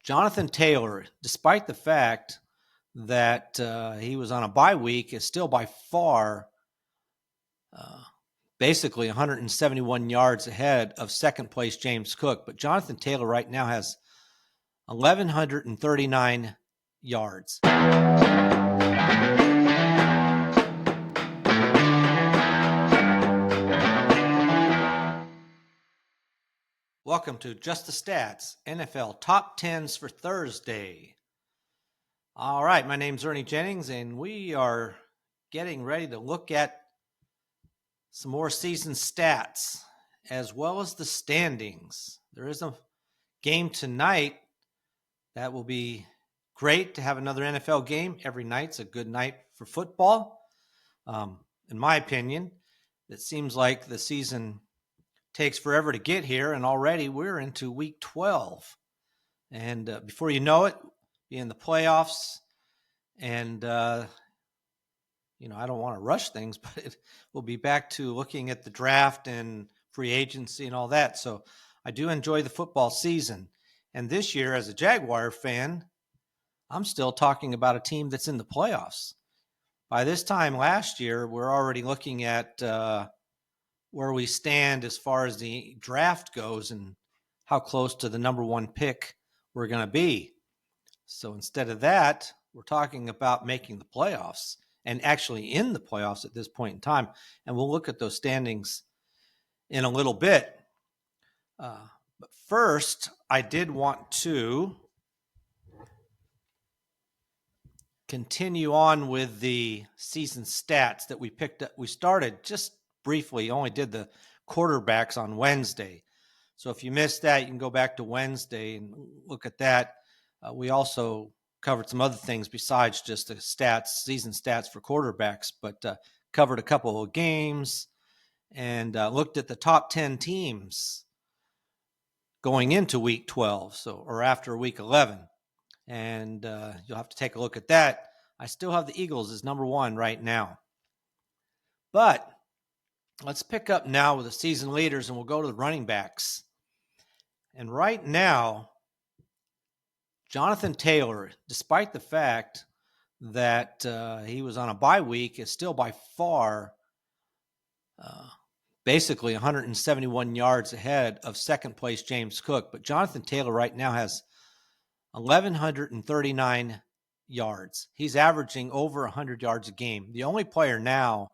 Jonathan Taylor, despite the fact that he was on a bye week, is still by far basically 171 yards ahead of second place James Cook. But Jonathan Taylor right now has 1,139 yards. Welcome to Just the Stats, NFL Top 10's for Thursday. All right, my name's Ernie Jennings, and we are getting ready to look at some more season stats, as well as the standings. There is a game tonight that will be great to have another NFL game. Every night's a good night for football. In my opinion, it seems like the season takes forever to get here, and already we're into week 12. And before you know it, be in the playoffs. And, I don't want to rush things, but we'll be back to looking at the draft and free agency and all that. So I do enjoy the football season. And this year, as a Jaguar fan, I'm still talking about a team that's in the playoffs. By this time last year, we're already looking at where we stand as far as the draft goes and how close to the number one pick we're going to be. So instead of that, we're talking about making the playoffs and actually in the playoffs at this point in time. And we'll look at those standings in a little bit. But first, I did want to continue on with the season stats that we picked up. We started just briefly, only did the quarterbacks on Wednesday. So if you missed that, you can go back to Wednesday and look at that. We also covered some other things besides just the stats, season stats for quarterbacks, but covered a couple of games and looked at the top 10 teams going into week 12, or after week 11. And you'll have to take a look at that. I still have the Eagles as number one right now. But let's pick up now with the season leaders, and we'll go to the running backs. And right now, Jonathan Taylor, despite the fact that he was on a bye week, is still by far basically 171 yards ahead of second place James Cook. But Jonathan Taylor right now has 1,139 yards. He's averaging over 100 yards a game. The only player now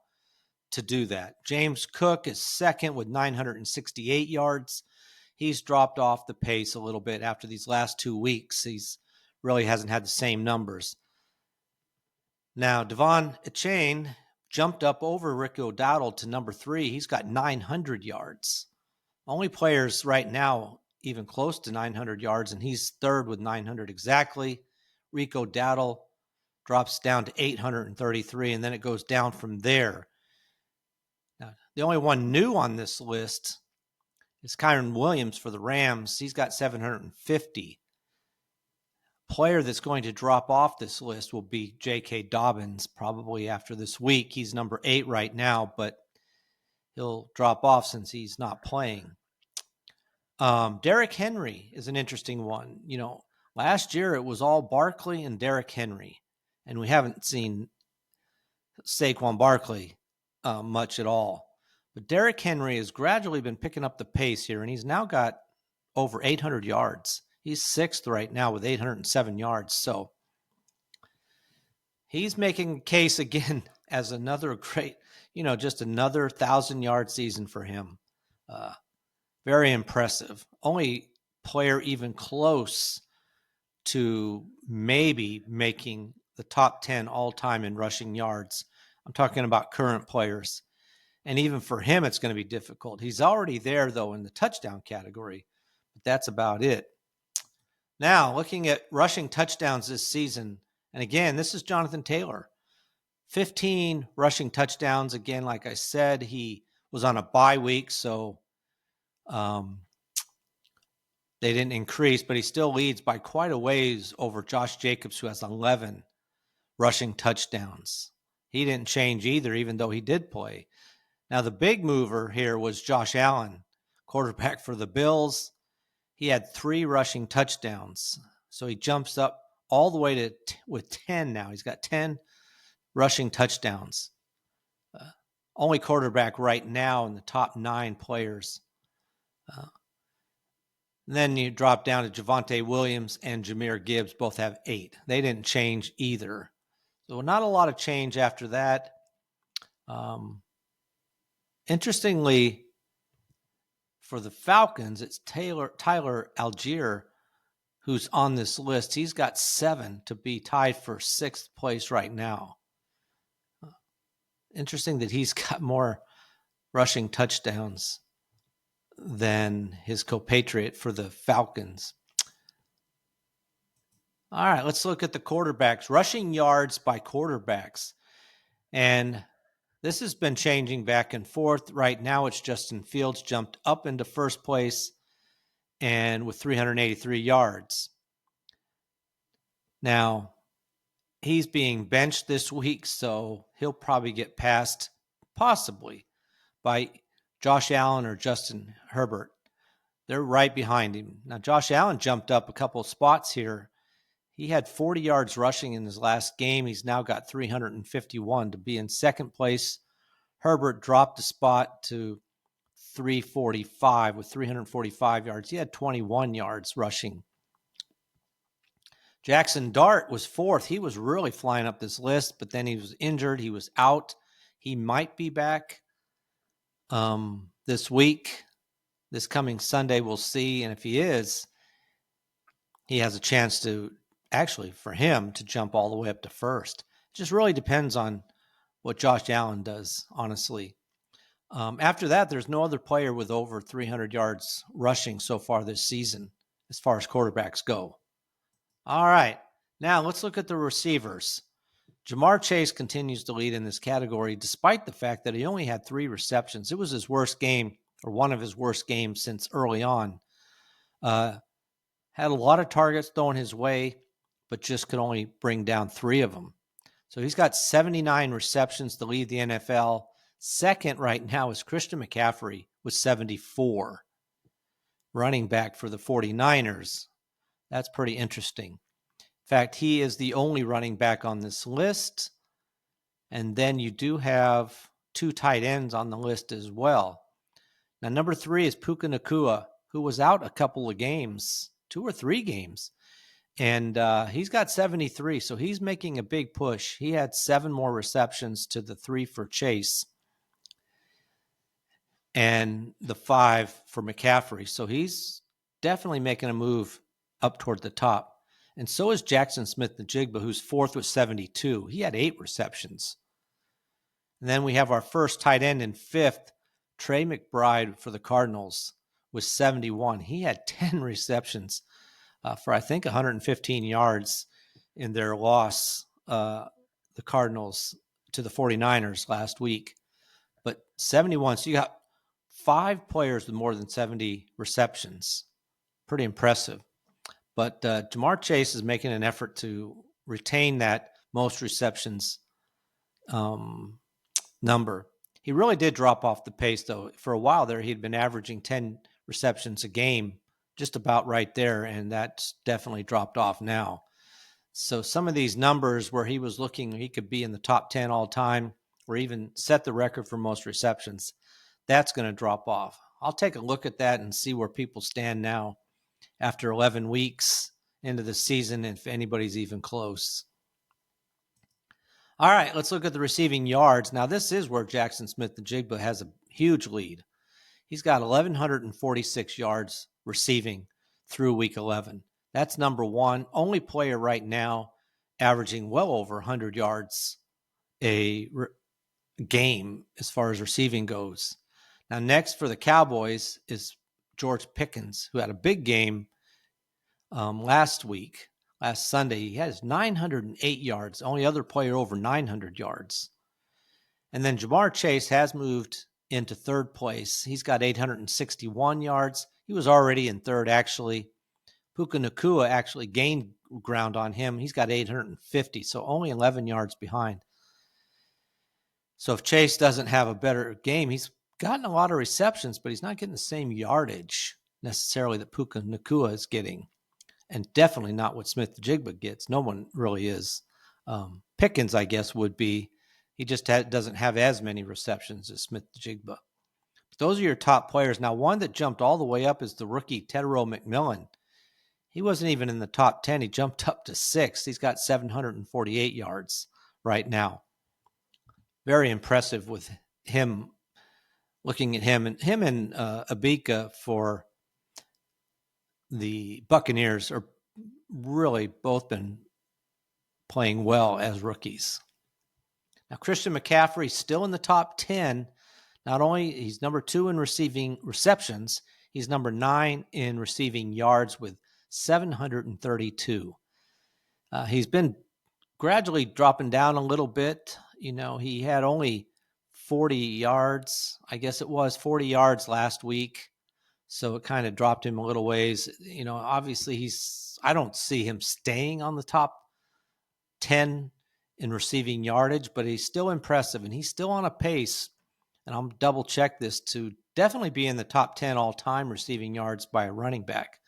to do that. James Cook is second with 968 yards. He's dropped off the pace a little bit after these last 2 weeks. He's really hasn't had the same numbers. Now, Devon Achane jumped up over Rick O'Dowd to number 3. He's got 900 yards. Only players right now even close to 900 yards, and he's third with 900 exactly. Rick O'Dowd drops down to 833, and then it goes down from there. Now, the only one new on this list is Kyren Williams for the Rams. He's got 750. Player that's going to drop off this list will be J.K. Dobbins probably after this week. He's number 8 right now, but he'll drop off since he's not playing. Derrick Henry is an interesting one. Last year it was all Barkley and Derrick Henry, and we haven't seen Saquon Barkley much at all. But Derrick Henry has gradually been picking up the pace here, and he's now got over 800 yards. He's 6th right now with 807 yards. So he's making a case again as another great, just another 1,000-yard season for him. Very impressive. Only player even close to maybe making the top 10 all-time in rushing yards. I'm talking about current players. And even for him, it's going to be difficult. He's already there, though, in the touchdown category. But that's about it. Now, looking at rushing touchdowns this season, and again, this is Jonathan Taylor. 15 rushing touchdowns. Again, like I said, he was on a bye week, so they didn't increase, but he still leads by quite a ways over Josh Jacobs, who has 11 rushing touchdowns. He didn't change either, even though he did play. Now, the big mover here was Josh Allen, quarterback for the Bills. He had 3 rushing touchdowns. So he jumps up all the way to with 10 now. He's got 10 rushing touchdowns. Only quarterback right now in the top 9 players. Then you drop down to Javonte Williams and Jahmyr Gibbs, both have 8. They didn't change either. So not a lot of change after that. Interestingly, for the Falcons, it's Tyler Algier who's on this list. He's got 7 to be tied for 6th place right now. Interesting that he's got more rushing touchdowns than his compatriot for the Falcons. All right, let's look at the quarterbacks. Rushing yards by quarterbacks. And this has been changing back and forth. Right now, it's Justin Fields jumped up into first place and with 383 yards. Now, he's being benched this week, so he'll probably get passed, possibly, by Josh Allen or Justin Herbert. They're right behind him. Now, Josh Allen jumped up a couple of spots here. He had 40 yards rushing in his last game. He's now got 351 to be in second place. Herbert dropped a spot to 345 with 345 yards. He had 21 yards rushing. Jackson Dart was 4th. He was really flying up this list, but then he was injured. He was out. He might be back this week. This coming Sunday, we'll see. And if he is, he has a chance to, actually, for him to jump all the way up to first. It just really depends on what Josh Allen does, honestly. After that, there's no other player with over 300 yards rushing so far this season as far as quarterbacks go. All right, now let's look at the receivers. Jamar Chase continues to lead in this category despite the fact that he only had 3 receptions. It was his worst game, or one of his worst games since early on. Had a lot of targets thrown his way, but just could only bring down 3 of them. So he's got 79 receptions to lead the NFL. Second right now is Christian McCaffrey with 74. Running back for the 49ers. That's pretty interesting. In fact, he is the only running back on this list. And then you do have 2 tight ends on the list as well. Now, number 3 is Puka Nacua, who was out a couple of games, 2 or 3 games. And he's got 73, so he's making a big push. He had 7 more receptions to the 3 for Chase and the 5 for McCaffrey. So he's definitely making a move up toward the top. And so is Jackson Smith-Njigba, who's 4th with 72. He had 8 receptions. And then we have our first tight end in 5th, Trey McBride for the Cardinals with 71. He had 10 receptions for, I think, 115 yards in their loss, the Cardinals, to the 49ers last week. But 71, so you got 5 players with more than 70 receptions. Pretty impressive. But Jamar Chase is making an effort to retain that most receptions number. He really did drop off the pace, though. For a while there, he'd been averaging 10 receptions a game, just about right there, and that's definitely dropped off now. So some of these numbers where he was looking, he could be in the top 10 all time or even set the record for most receptions, that's going to drop off. I'll take a look at that and see where people stand now after 11 weeks into the season, if anybody's even close. All right, let's look at the receiving yards. Now, this is where Jackson Smith-Njigba has a huge lead. He's got 1,146 yards receiving through week 11. That's number 1. Only player right now averaging well over 100 yards a game as far as receiving goes. Now, next for the Cowboys is George Pickens, who had a big game last Sunday. He has 908 yards, only other player over 900 yards. And then Jamar Chase has moved into 3rd place. He's got 861 yards. He was already in 3rd, actually. Puka Nacua actually gained ground on him. He's got 850, so only 11 yards behind. So if Chase doesn't have a better game, he's gotten a lot of receptions, but he's not getting the same yardage necessarily that Puka Nacua is getting. and definitely not what Smith-Njigba gets. No one really is. Pickens, I guess, would be. He just doesn't have as many receptions as Smith-Njigba. Those are your top players. Now, one that jumped all the way up is the rookie Tedero McMillan. He wasn't even in the top 10. He jumped up to 6. He's got 748 yards right now. Very impressive with him. Looking at him and Abika for the Buccaneers are really both been playing well as rookies. Now, Christian McCaffrey still in the top 10. Not only he's number 2 in receiving receptions, he's number 9 in receiving yards with 732. He's been gradually dropping down a little bit. He had only 40 yards. I guess it was 40 yards last week. So it kind of dropped him a little ways. Obviously I don't see him staying on the top 10 in receiving yardage, but he's still impressive and he's still on a pace. And I'll double check this to definitely be in the top 10 all time receiving yards by a running back.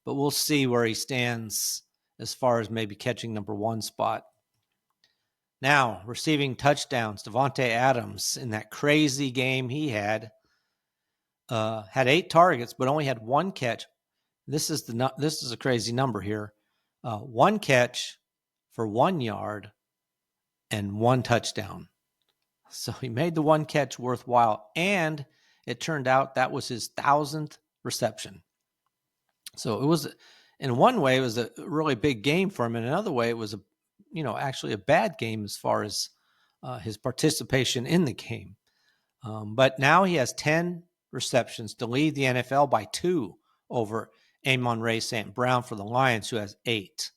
But we'll see where he stands as far as maybe catching number 1 spot. Now, receiving touchdowns, Davante Adams in that crazy game he had 8 targets, but only had 1 catch. This is a crazy number here. 1 catch for 1 yard and 1 touchdown. So he made the 1 catch worthwhile, and it turned out that was his 1,000th reception. So it was, in one way, it was a really big game for him. In another way, it was actually a bad game as far as his participation in the game. But now he has 10 receptions to lead the NFL by 2 over Amon-Ra St. Brown for the Lions, who has 8.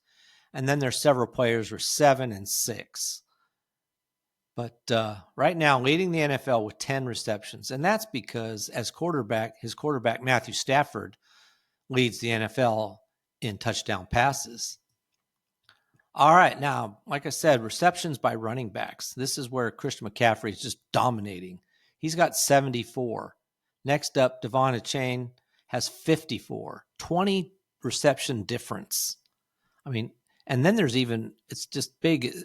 And then there's several players with 7 and 6. But right now, leading the NFL with 10 receptions. And that's because his quarterback, Matthew Stafford, leads the NFL in touchdown passes. All right, now, like I said, receptions by running backs. This is where Christian McCaffrey is just dominating. He's got 74. Next up, Devon Achane has 54. 20 reception difference. And then there's it's just big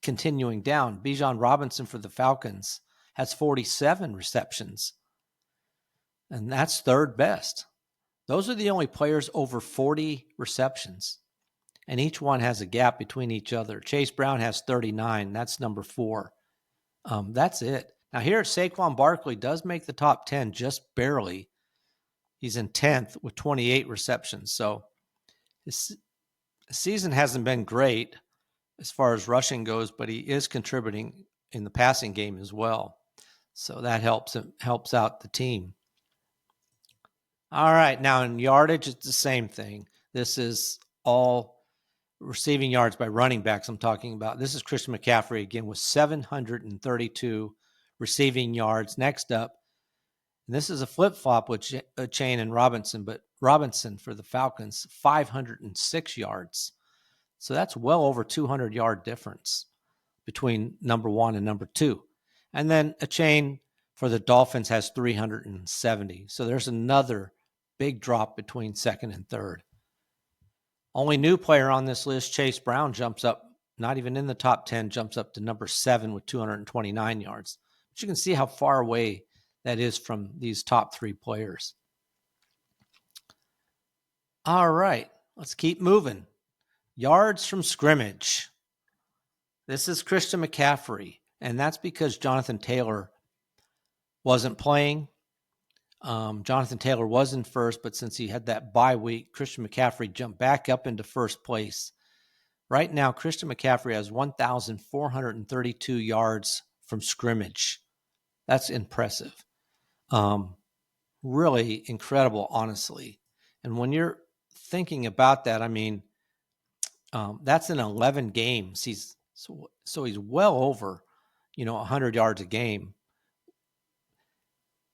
continuing down. Bijan Robinson for the Falcons has 47 receptions. And that's 3rd best. Those are the only players over 40 receptions. And each one has a gap between each other. Chase Brown has 39. That's number 4. That's it. Now here, Saquon Barkley does make the top 10 just barely. He's in 10th with 28 receptions. So his season hasn't been great as far as rushing goes, but he is contributing in the passing game as well. So that helps out the team. All right, now in yardage, it's the same thing. This is all receiving yards by running backs I'm talking about. This is Christian McCaffrey again with 732 receiving yards. Next up, and this is a flip-flop with Achane and Robinson, but Robinson for the Falcons, 506 yards. So that's well over 200-yard difference between number 1 and number 2. And then Achane for the Dolphins has 370. So there's another big drop between 2nd and 3rd. Only new player on this list, Chase Brown, jumps up, not even in the top 10, jumps up to number 7 with 229 yards. But you can see how far away that is from these top 3 players. All right, let's keep moving. Yards from scrimmage. This is Christian McCaffrey, and that's because Jonathan Taylor wasn't playing. Jonathan Taylor was in first, but since he had that bye week, Christian McCaffrey jumped back up into first place. Right now, Christian McCaffrey has 1,432 yards from scrimmage. That's impressive. Really incredible, honestly. And when you're thinking about that, that's in 11 games. He's well over, 100 yards a game.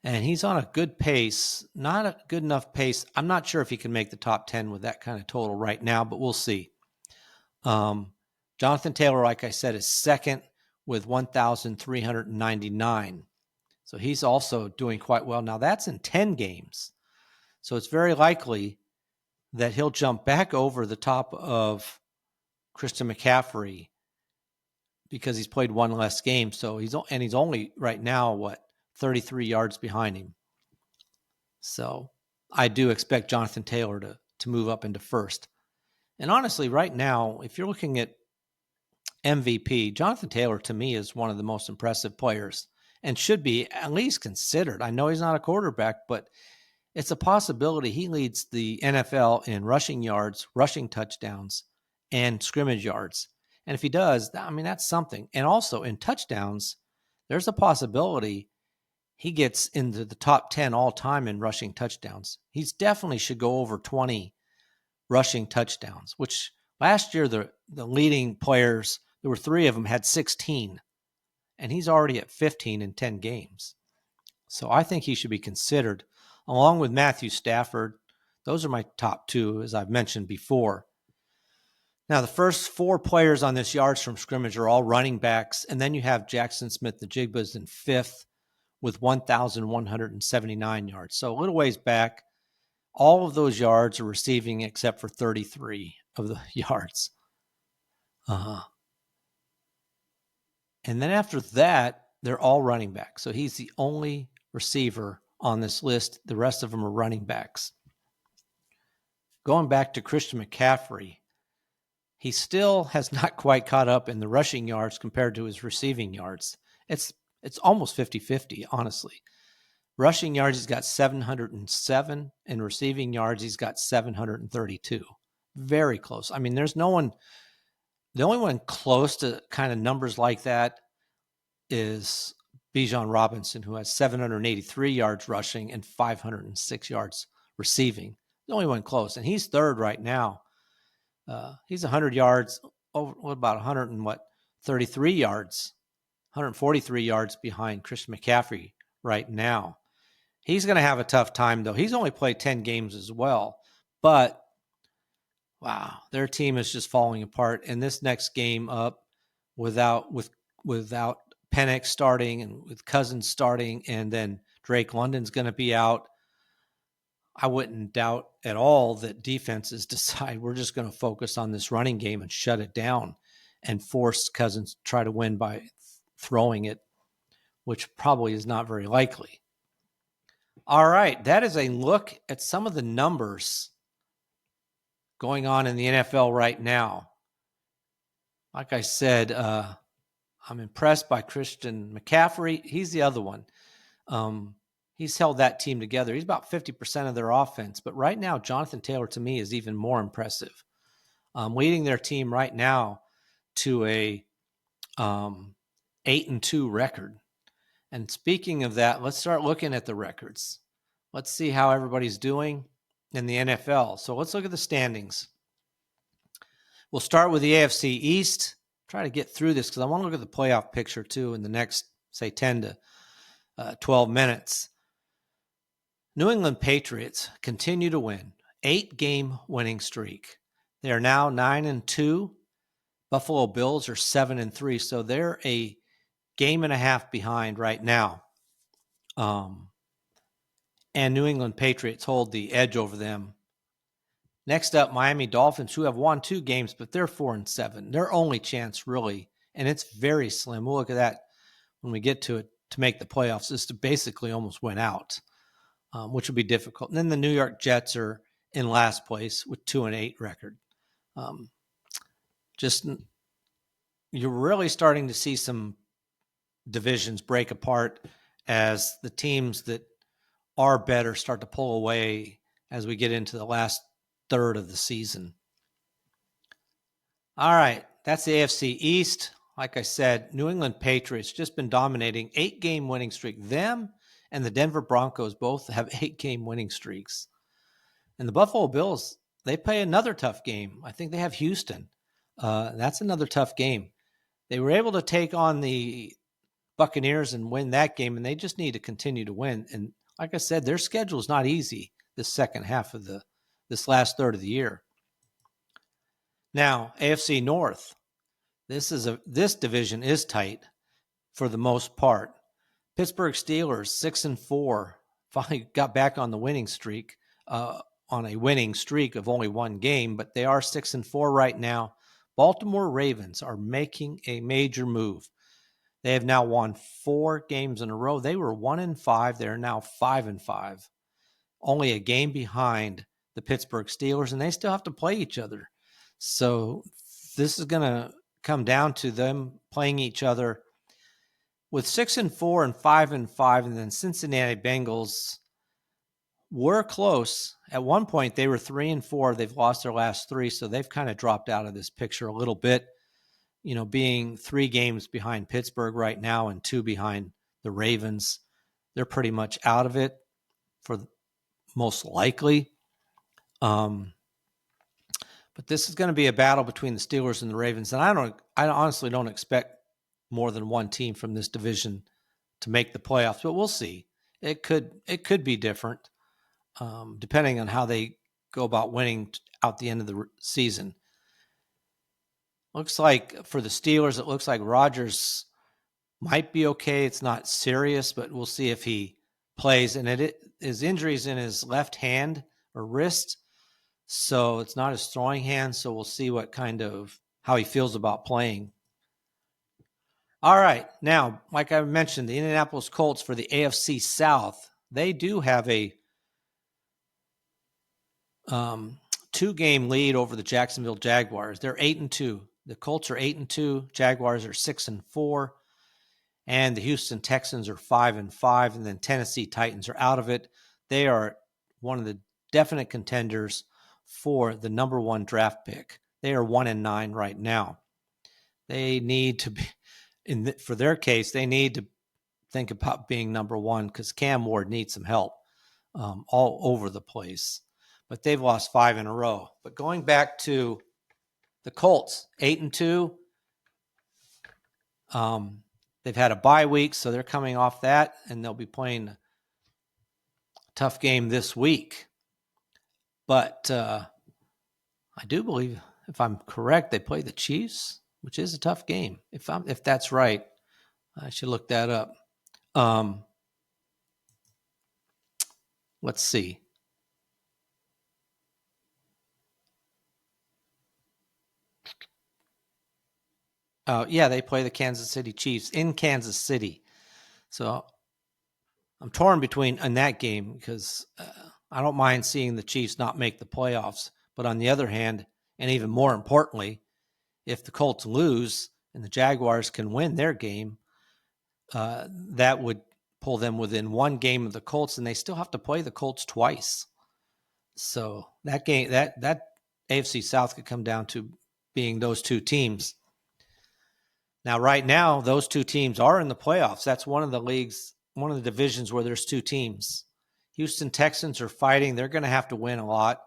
And he's on a good pace, not a good enough pace. I'm not sure if he can make the top 10 with that kind of total right now, but we'll see. Jonathan Taylor, like I said, is 2nd with 1,399. So he's also doing quite well. Now that's in 10 games. So it's very likely that he'll jump back over the top of Christian McCaffrey because he's played one less game. So he's only right now, 33 yards behind him. So I do expect Jonathan Taylor to move up into first. And honestly, right now, if you're looking at MVP, Jonathan Taylor to me is one of the most impressive players and should be at least considered. I know he's not a quarterback, but it's a possibility he leads the NFL in rushing yards, rushing touchdowns, and scrimmage yards. And if he does, I mean, that's something. And also in touchdowns, there's a possibility he gets into the top 10 all time in rushing touchdowns. He's definitely should go over 20 rushing touchdowns, which last year the leading players, there were 3 of them, had 16. And he's already at 15 in 10 games. So I think he should be considered, along with Matthew Stafford. Those are my top 2, as I've mentioned before. Now, the first 4 players on this yards from scrimmage are all running backs, and then you have Jackson Smith-Njigba's in 5th with 1,179 yards. So a little ways back, all of those yards are receiving except for 33 of the yards. And then after that, they're all running backs. So he's the only receiver on this list. The rest of them are running backs. Going back to Christian McCaffrey, he still has not quite caught up in the rushing yards compared to his receiving yards. It's almost 50-50, honestly. Rushing yards, he's got 707, and receiving yards, he's got 732. Very close. I mean, there's no one. The only one close to kind of numbers like that is Bijan Robinson, who has 783 yards rushing and 506 yards receiving. The only one close, and he's third right now. He's 100 yards, about 133 yards, 143 yards behind Christian McCaffrey right now. He's going to have a tough time, though. He's only played 10 games as well, but wow, their team is just falling apart. And this next game up, without Penix starting and with Cousins starting, and then Drake London's going to be out, I wouldn't doubt at all that defenses decide we're just going to focus on this running game and shut it down and force Cousins to try to win by throwing it, which probably is not very likely. All right, that is a look at some of the numbers going on in the NFL right now. Like I said, I'm impressed by Christian McCaffrey. He's the other one. He's held that team together. He's about 50% of their offense. But right now, Jonathan Taylor, to me, is even more impressive. Leading their team right now to a 8-2 record. And speaking of that, let's start looking at the records. Let's see how everybody's doing in the NFL. So let's look at the standings. We'll start with the AFC East. Try to get through this because I want to look at the playoff picture too in the next, say, 10 to 12 minutes. New England Patriots continue to win. 8-game winning streak. They are now 9-2. Buffalo Bills are 7-3. So they're a game and a half behind right now. And New England Patriots hold the edge over them. Next up, Miami Dolphins, who have won 2 games, but they're 4-7. Their only chance, really, and it's very slim. We'll look at that when we get to it, to make the playoffs, is to basically almost win out, which will be difficult. And then the New York Jets are in last place with 2-8 record. You're really starting to see some divisions break apart as the teams that are better start to pull away as we get into the last third of the season. All right, that's the AFC East. Like I said, New England Patriots just been dominating. 8-game winning streak. Them and the Denver Broncos both have 8-game winning streaks. And the Buffalo Bills, they play another tough game. I think they have Houston. That's another tough game. They were able to take on the Buccaneers and win that game, and they just need to continue to win. And like I said, their schedule is not easy this second half of this last third of the year. Now, AFC North. This division is tight for the most part. Pittsburgh Steelers 6-4 finally got back on the winning streak on a winning streak of only one game, but they are 6-4 right now. Baltimore Ravens are making a major move. They have now won 4 games in a row. They were 1-5. They're now 5-5. Only a game behind the Pittsburgh Steelers, and they still have to play each other. So this is going to come down to them playing each other with 6-4 and 5-5, and then Cincinnati Bengals were close. At one point, they were 3-4. They've lost their last 3, so they've kind of dropped out of this picture a little bit. Being 3 games behind Pittsburgh right now and 2 behind the Ravens, they're pretty much out of it for most likely. But this is going to be a battle between the Steelers and the Ravens, and I honestly don't expect more than one team from this division to make the playoffs, but we'll see. It could be different, depending on how they go about winning out the end of the season. Looks like for the Steelers, it looks like Rodgers might be okay. It's not serious, but we'll see if he plays. And his injury's in his left hand or wrist, so it's not his throwing hand. So we'll see how he feels about playing. All right, now, like I mentioned, the Indianapolis Colts for the AFC South, they do have a 2-game lead over the Jacksonville Jaguars. They're 8-2. The Colts are 8-2. Jaguars are 6-4. And the Houston Texans are 5-5. And then Tennessee Titans are out of it. They are one of the definite contenders for the number 1 draft pick. They are 1-9 right now. They need to be, for their case, they need to think about being number 1 because Cam Ward needs some help all over the place. But they've lost 5 in a row. But going back to the Colts, 8-2. They've had a bye week, so they're coming off that, and they'll be playing a tough game this week. But I do believe, if I'm correct, they play the Chiefs, which is a tough game. If that's right, I should look that up. Let's see. They play the Kansas City Chiefs in Kansas City. So I'm torn in that game because I don't mind seeing the Chiefs not make the playoffs. But on the other hand, and even more importantly, if the Colts lose and the Jaguars can win their game, that would pull them within 1 game of the Colts, and they still have to play the Colts twice. So that game, that AFC South could come down to being those 2 teams. Now, right now, those 2 teams are in the playoffs. That's one of the divisions where there's 2 teams. Houston Texans are fighting. They're going to have to win a lot.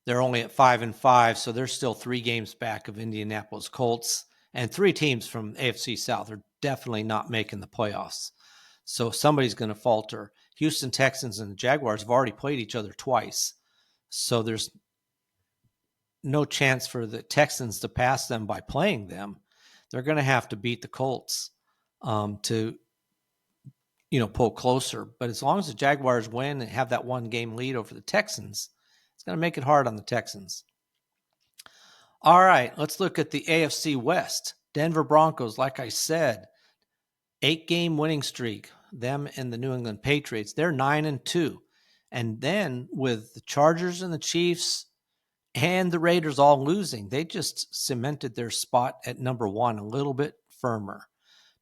They're only at 5-5, so they're still 3 games back of Indianapolis Colts. And 3 teams from AFC South are definitely not making the playoffs. So somebody's going to falter. Houston Texans and the Jaguars have already played each other twice. So there's no chance for the Texans to pass them by playing them. They're going to have to beat the Colts to pull closer. But as long as the Jaguars win and have that 1-game lead over the Texans, it's going to make it hard on the Texans. All right, let's look at the AFC West. Denver Broncos, like I said, 8-game winning streak. Them and the New England Patriots, they're 9-2. And then with the Chargers and the Chiefs and the Raiders all losing, they just cemented their spot at number 1 a little bit firmer.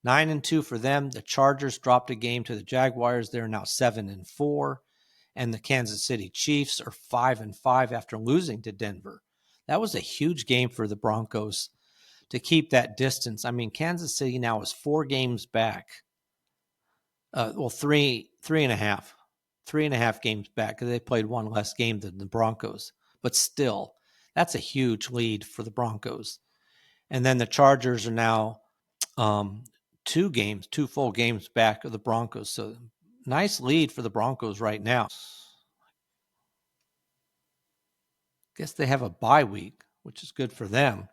9-2 for them. The Chargers dropped a game to the Jaguars. They're now 7-4. And the Kansas City Chiefs are 5-5 after losing to Denver. That was a huge game for the Broncos to keep that distance. I mean, Kansas City now is 4 games back. 3.5. 3.5 games back because they played 1 less game than the Broncos. But still, that's a huge lead for the Broncos. And then the Chargers are now 2 full games back of the Broncos. So nice lead for the Broncos right now. Guess they have a bye week, which is good for them.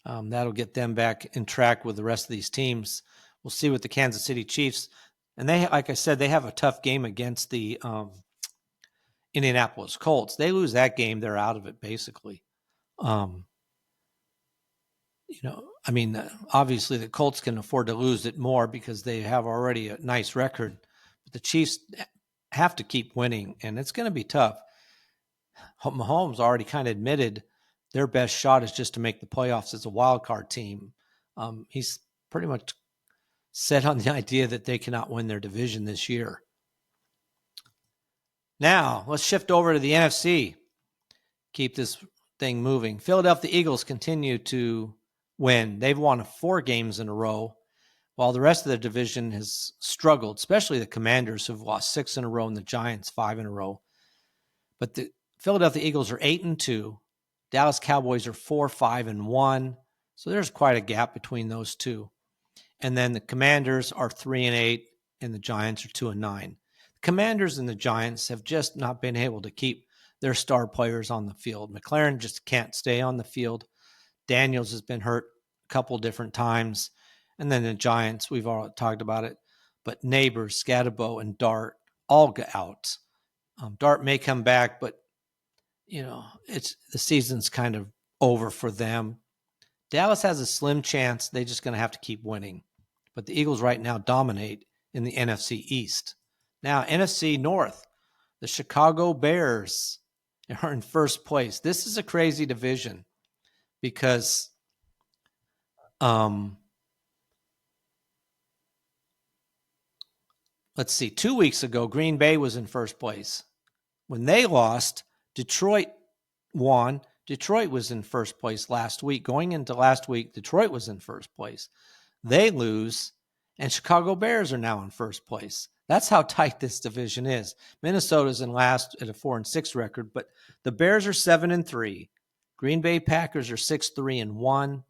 That'll get them back in track with the rest of these teams. We'll see with the Kansas City Chiefs. And they, like I said, they have a tough game against the Indianapolis Colts. They lose that game, they're out of it basically. Obviously the Colts can afford to lose it more because they have already a nice record, but the Chiefs have to keep winning, and it's going to be tough. Mahomes already kind of admitted their best shot is just to make the playoffs as a wild card team. He's pretty much set on the idea that they cannot win their division this year. Now, let's shift over to the NFC. Keep this thing moving. Philadelphia Eagles continue to win. They've won 4 games in a row, while the rest of the division has struggled, especially the Commanders, who've lost 6 in a row, and the Giants 5 in a row. But the Philadelphia Eagles are 8-2. Dallas Cowboys are 4-5-1. So there's quite a gap between those two. And then the Commanders are 3-8, and the Giants are 2-9. The Commanders and the Giants have just not been able to keep their star players on the field. McLaren just can't stay on the field. Daniels has been hurt a couple different times. And then the Giants, we've already talked about it. But Neighbors, Scatterbo, and Dart all get out. Dart may come back, but it's the season's kind of over for them. Dallas has a slim chance. They're just going to have to keep winning. But the Eagles right now dominate in the NFC East. Now, NFC North, the Chicago Bears are in first place. This is a crazy division because let's see, 2 weeks ago, Green Bay was in first place. When they lost, Detroit won. Detroit was in first place last week. Going into last week, Detroit was in first place. They lose, and Chicago Bears are now in first place. That's how tight this division is. Minnesota's in last at a 4-6 record, but the Bears are 7-3. Green Bay Packers are 6-3-1,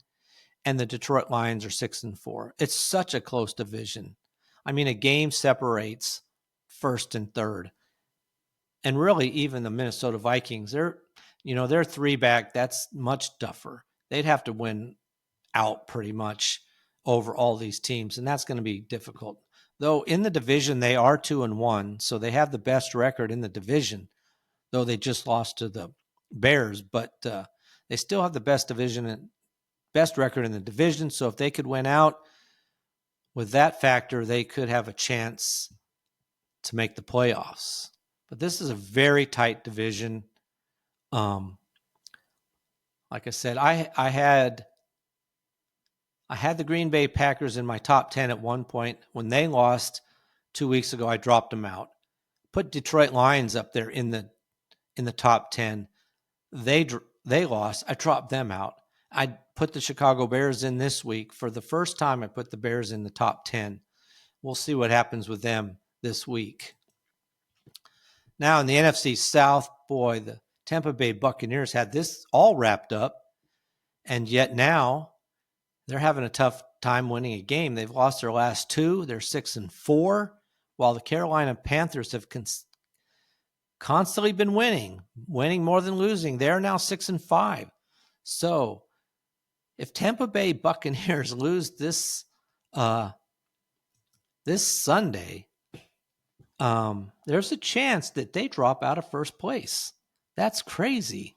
and the Detroit Lions are 6-4. It's such a close division. I mean, a game separates first and third. And really, even the Minnesota Vikings, they're 3-back. That's much tougher. They'd have to win out pretty much over all these teams, and that's going to be difficult. Though in the division, they are 2-1, so they have the best record in the division, though they just lost to the Bears. But they still have the best record in the division, so if they could win out with that factor, they could have a chance to make the playoffs. But this is a very tight division. Like I said, I had the Green Bay Packers in my top 10 at one point. When they lost 2 weeks ago, I dropped them out. Put Detroit Lions up there in the top 10. They lost. I dropped them out. I put the Chicago Bears in this week. For the first time, I put the Bears in the top 10. We'll see what happens with them this week. Now in the NFC South, boy, the Tampa Bay Buccaneers had this all wrapped up, and yet now they're having a tough time winning a game. They've lost their last 2. They're 6-4, while the Carolina Panthers have constantly been winning more than losing. They're now 6-5. So if Tampa Bay Buccaneers lose this Sunday, there's a chance that they drop out of first place. That's crazy.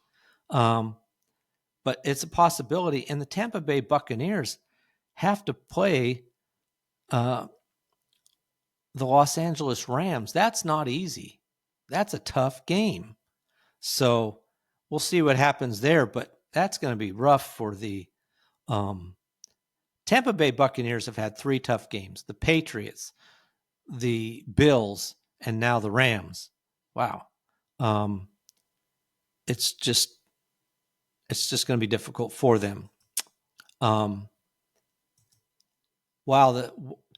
But it's a possibility. And the Tampa Bay Buccaneers have to play the Los Angeles Rams. That's not easy. That's a tough game. So we'll see what happens there. But that's going to be rough for the Tampa Bay Buccaneers. Have had 3 tough games. The Patriots, the Bills, and now the Rams. Wow. It's just going to be difficult for them. While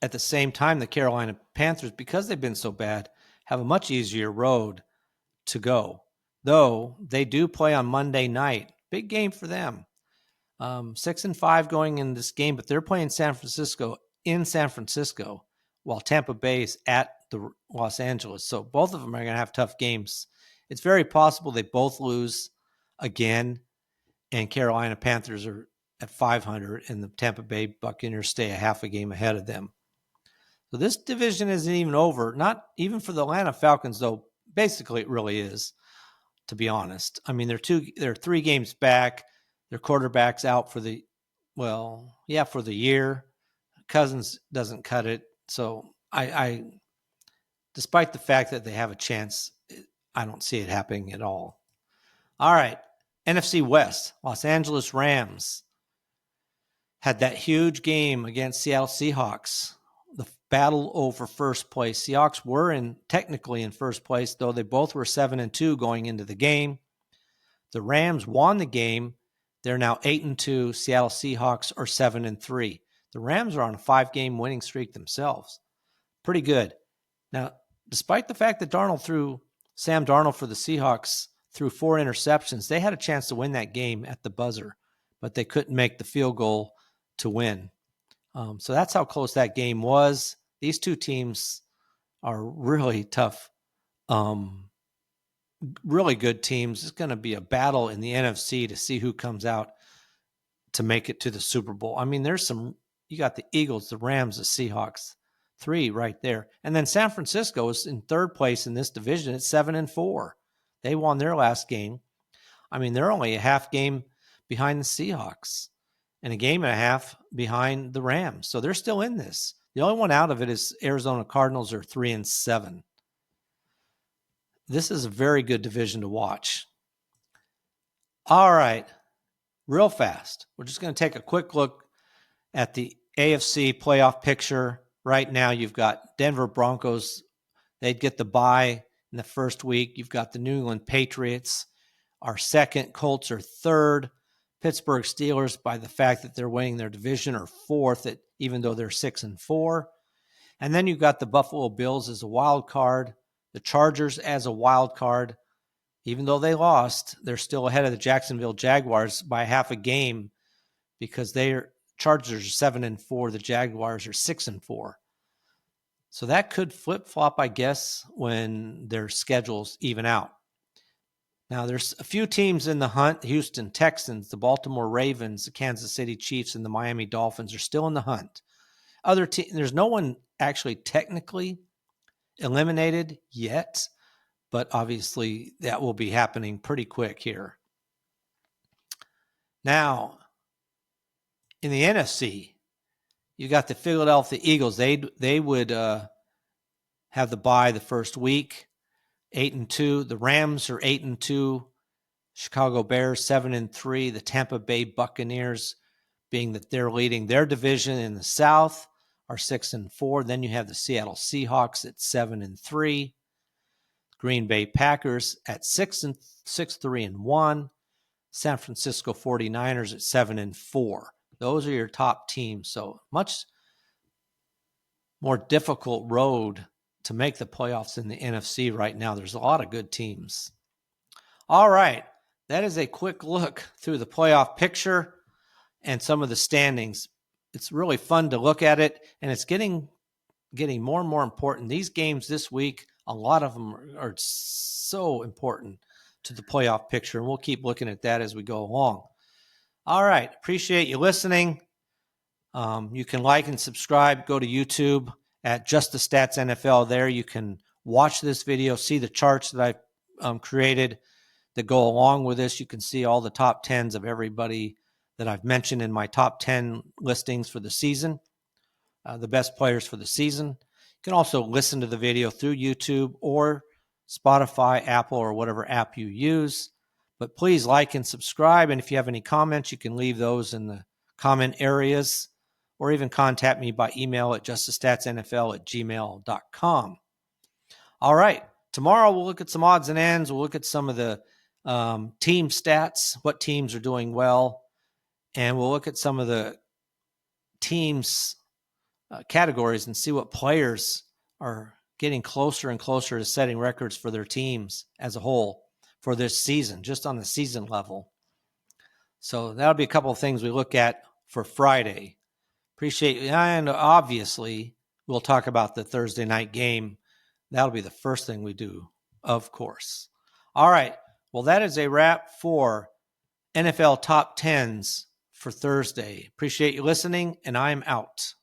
at the same time, the Carolina Panthers, because they've been so bad, have a much easier road to go. Though they do play on Monday night. Big game for them. 6-5 going in this game, but they're playing in San Francisco, while Tampa Bay is at the Los Angeles. So both of them are going to have tough games. It's very possible they both lose again, and Carolina Panthers are at 500, and the Tampa Bay Buccaneers stay a half a game ahead of them. So this division isn't even over, not even for the Atlanta Falcons, though basically it really is. to be honest. I mean, they're 3 games back. Their quarterback's out for the year. Cousins doesn't cut it. So I despite the fact that they have a chance, I don't see it happening at all. All right. NFC West, Los Angeles Rams had that huge game against Seattle Seahawks. The battle over first place. Seahawks were technically in first place, though they both were 7-2 going into the game. The Rams won the game. They're now 8-2. Seattle Seahawks are 7-3. The Rams are on a 5-game winning streak themselves. Pretty good. Now, despite the fact that Sam Darnold for the Seahawks threw 4 interceptions, they had a chance to win that game at the buzzer, but they couldn't make the field goal to win. So that's how close that game was. These two teams are really tough, really good teams. It's going to be a battle in the NFC to see who comes out to make it to the Super Bowl. I mean, you got the Eagles, the Rams, the Seahawks, 3 right there. And then San Francisco is in 3rd place in this division at 7-4. They won their last game. I mean, they're only a half game behind the Seahawks and a game and a half behind the Rams. So they're still in this. The only one out of it is Arizona Cardinals are 3-7. This is a very good division to watch. All right, real fast. We're just going to take a quick look at the AFC playoff picture. Right now, you've got Denver Broncos. They'd get the bye in the first week. You've got the New England Patriots are 2nd. Colts are 3rd. Pittsburgh Steelers, by the fact that they're winning their division, are 4th, even though they're 6-4. And then you've got the Buffalo Bills as a wild card. The Chargers as a wild card. Even though they lost, they're still ahead of the Jacksonville Jaguars by half a game because Chargers are 7-4. The Jaguars are 6-4. So that could flip-flop, I guess, when their schedules even out. Now, there's a few teams in the hunt. The Houston Texans, the Baltimore Ravens, the Kansas City Chiefs, and the Miami Dolphins are still in the hunt. There's no one actually technically eliminated yet, but obviously that will be happening pretty quick here. Now, in the NFC, you got the Philadelphia Eagles. They would have the bye the first week, 8-2. The Rams are 8-2. Chicago Bears 7-3. The Tampa Bay Buccaneers, being that they're leading their division in the South, are 6-4. Then you have the Seattle Seahawks at 7-3. Green Bay Packers at 6-3-1. San Francisco 49ers at 7-4. Those are your top teams. So much more difficult road to make the playoffs in the NFC right now. There's a lot of good teams. All right. That is a quick look through the playoff picture and some of the standings. It's really fun to look at it, and it's getting more and more important. These games this week, a lot of them are so important to the playoff picture, and we'll keep looking at that as we go along. All right. Appreciate you listening. You can like and subscribe. Go to YouTube at Just the Stats NFL. There you can watch this video, see the charts that I've created that go along with this. You can see all the top 10s of everybody that I've mentioned in my top 10 listings for the season, the best players for the season. You can also listen to the video through YouTube or Spotify, Apple, or whatever app you use. But please like and subscribe. And if you have any comments, you can leave those in the comment areas or even contact me by email at justthestatsnfl@gmail.com. All right. Tomorrow we'll look at some odds and ends. We'll look at some of the team stats, what teams are doing well. And we'll look at some of the teams' categories and see what players are getting closer and closer to setting records for their teams as a whole for this season, just on the season level. So that'll be a couple of things we look at for Friday. Appreciate you. And obviously, we'll talk about the Thursday night game. That'll be the first thing we do, of course. All right. Well, that is a wrap for NFL Top 10s for Thursday. Appreciate you listening, and I'm out.